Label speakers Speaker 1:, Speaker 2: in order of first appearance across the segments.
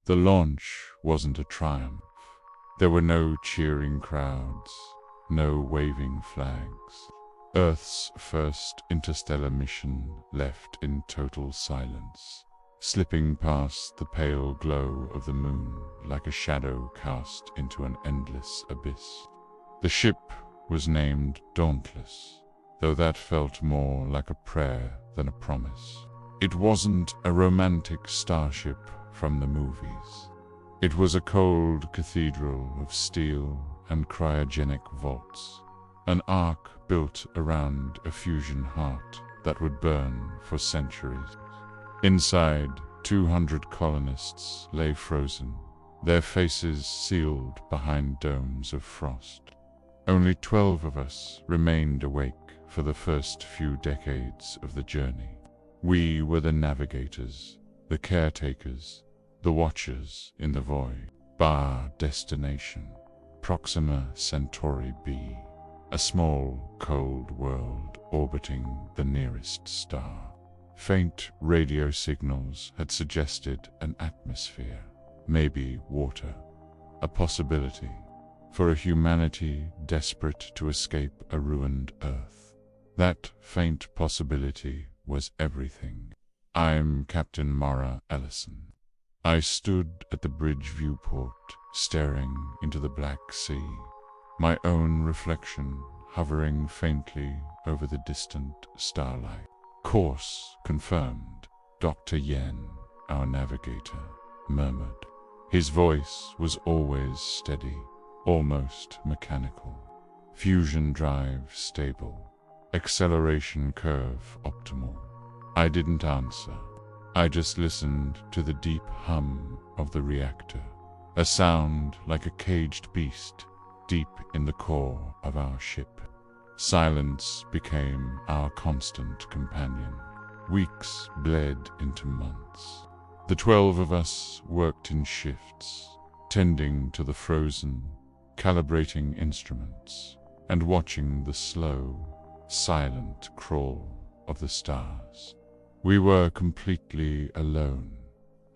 Speaker 1: The launch wasn't a triumph. There were no cheering crowds, no waving flags. Earth's first interstellar mission left in total silence, slipping past the pale glow of the moon like a shadow cast into an endless abyss. The ship was named Dauntless, though that felt more like a prayer than a promise. It wasn't a romantic starship from the movies. It was a cold cathedral of steel and cryogenic vaults, an ark built around a fusion heart that would burn for centuries. Inside, 200 colonists lay frozen, their faces sealed behind domes of frost. Only 12 of us remained awake for the first few decades of the journey. We were the navigators, the caretakers, the watchers in the void. Bar destination, Proxima Centauri b, a small, cold world orbiting the nearest star. Faint radio signals had suggested an atmosphere, maybe water, a possibility for a humanity desperate to escape a ruined Earth. That faint possibility was everything. I'm Captain Mara Ellison. I stood at the bridge viewport, staring into the Black Sea, my own reflection hovering faintly over the distant starlight. Course confirmed, Dr. Yen, our navigator, murmured. His voice was always steady, almost mechanical. Fusion drive stable, acceleration curve optimal. I didn't answer. I just listened to the deep hum of the reactor, a sound like a caged beast deep in the core of our ship. Silence became our constant companion. Weeks bled into months. The 12 of us worked in shifts, tending to the frozen, calibrating instruments, and watching the slow, silent crawl of the stars. We were completely alone,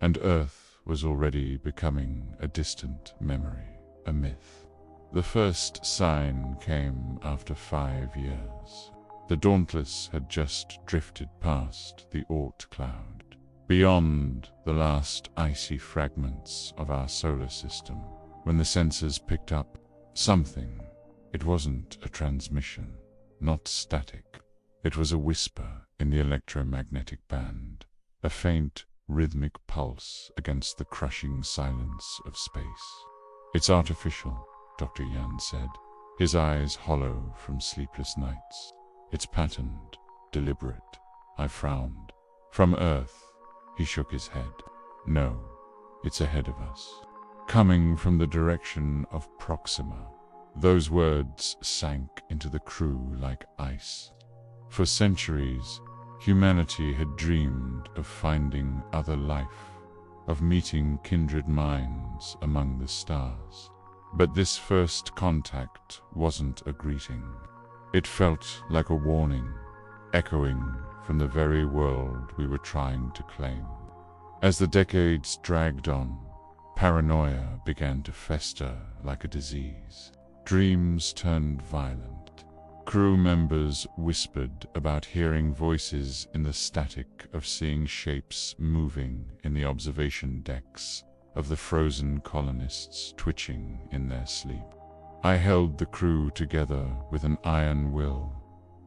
Speaker 1: and Earth was already becoming a distant memory, a myth. The first sign came after 5 years. The Dauntless had just drifted past the Oort cloud, beyond the last icy fragments of our solar system, when the sensors picked up something. It wasn't a transmission, not static. It was a whisper in the electromagnetic band, a faint, rhythmic pulse against the crushing silence of space. It's artificial, Dr. Yan said, his eyes hollow from sleepless nights. It's patterned, deliberate. I frowned. From Earth, he shook his head. No, it's ahead of us. Coming from the direction of Proxima. Those words sank into the crew like ice. For centuries, humanity had dreamed of finding other life, of meeting kindred minds among the stars. But this first contact wasn't a greeting. It felt like a warning, echoing from the very world we were trying to claim. As the decades dragged on, paranoia began to fester like a disease. Dreams turned violent. Crew members whispered about hearing voices in the static of seeing shapes moving in the observation decks of the frozen colonists twitching in their sleep. I held the crew together with an iron will,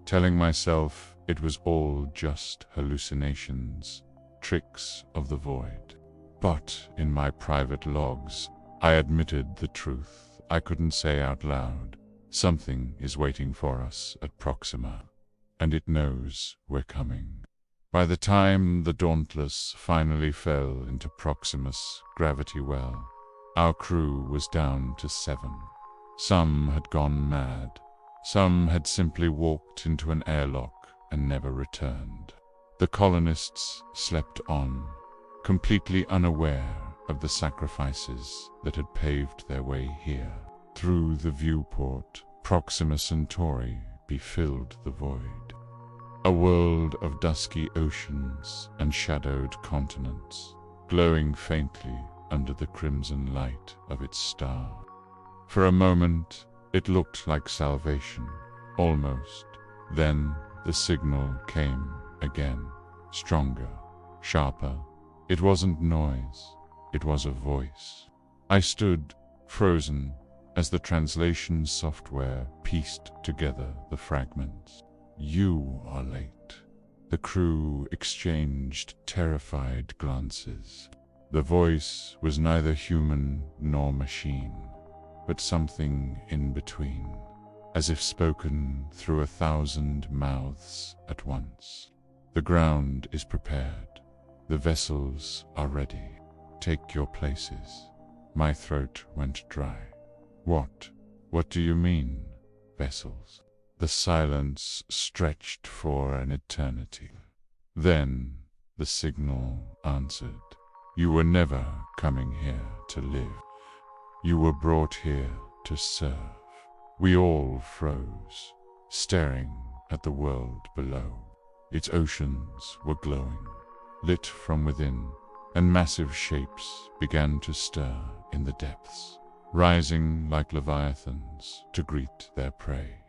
Speaker 1: telling myself it was all just hallucinations, tricks of the void. But in my private logs, I admitted the truth I couldn't say out loud. Something is waiting for us at Proxima, and it knows we're coming. By the time the Dauntless finally fell into Proxima's gravity well, our crew was down to 7. Some had gone mad. Some had simply walked into an airlock and never returned. The colonists slept on, completely unaware of the sacrifices that had paved their way here. Through the viewport, Proxima Centauri befilled the void. A world of dusky oceans and shadowed continents, glowing faintly under the crimson light of its star. For a moment, it looked like salvation, almost. Then the signal came again, stronger, sharper. It wasn't noise, it was a voice. I stood, frozen, as the translation software pieced together the fragments. "You are late." The crew exchanged terrified glances. The voice was neither human nor machine, but something in between, as if spoken through 1,000 mouths at once. "The ground is prepared. The vessels are ready. Take your places." My throat went dry. What do you mean, vessels?" The silence stretched for an eternity. Then the signal answered. "You were never coming here to live. You were brought here to serve." We all froze, staring at the world below. Its oceans were glowing, lit from within, and massive shapes began to stir in the depths, rising like leviathans to greet their prey.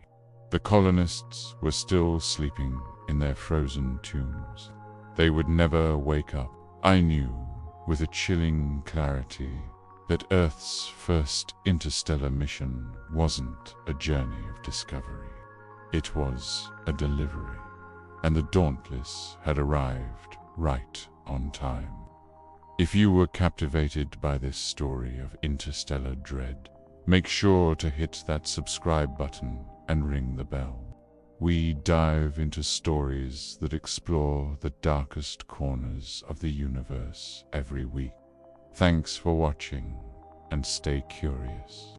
Speaker 1: The colonists were still sleeping in their frozen tombs. They would never wake up. I knew, with a chilling clarity, that Earth's first interstellar mission wasn't a journey of discovery. It was a delivery, and the Dauntless had arrived right on time. If you were captivated by this story of interstellar dread, make sure to hit that subscribe button and ring the bell. We dive into stories that explore the darkest corners of the universe every week. Thanks for watching, and stay curious.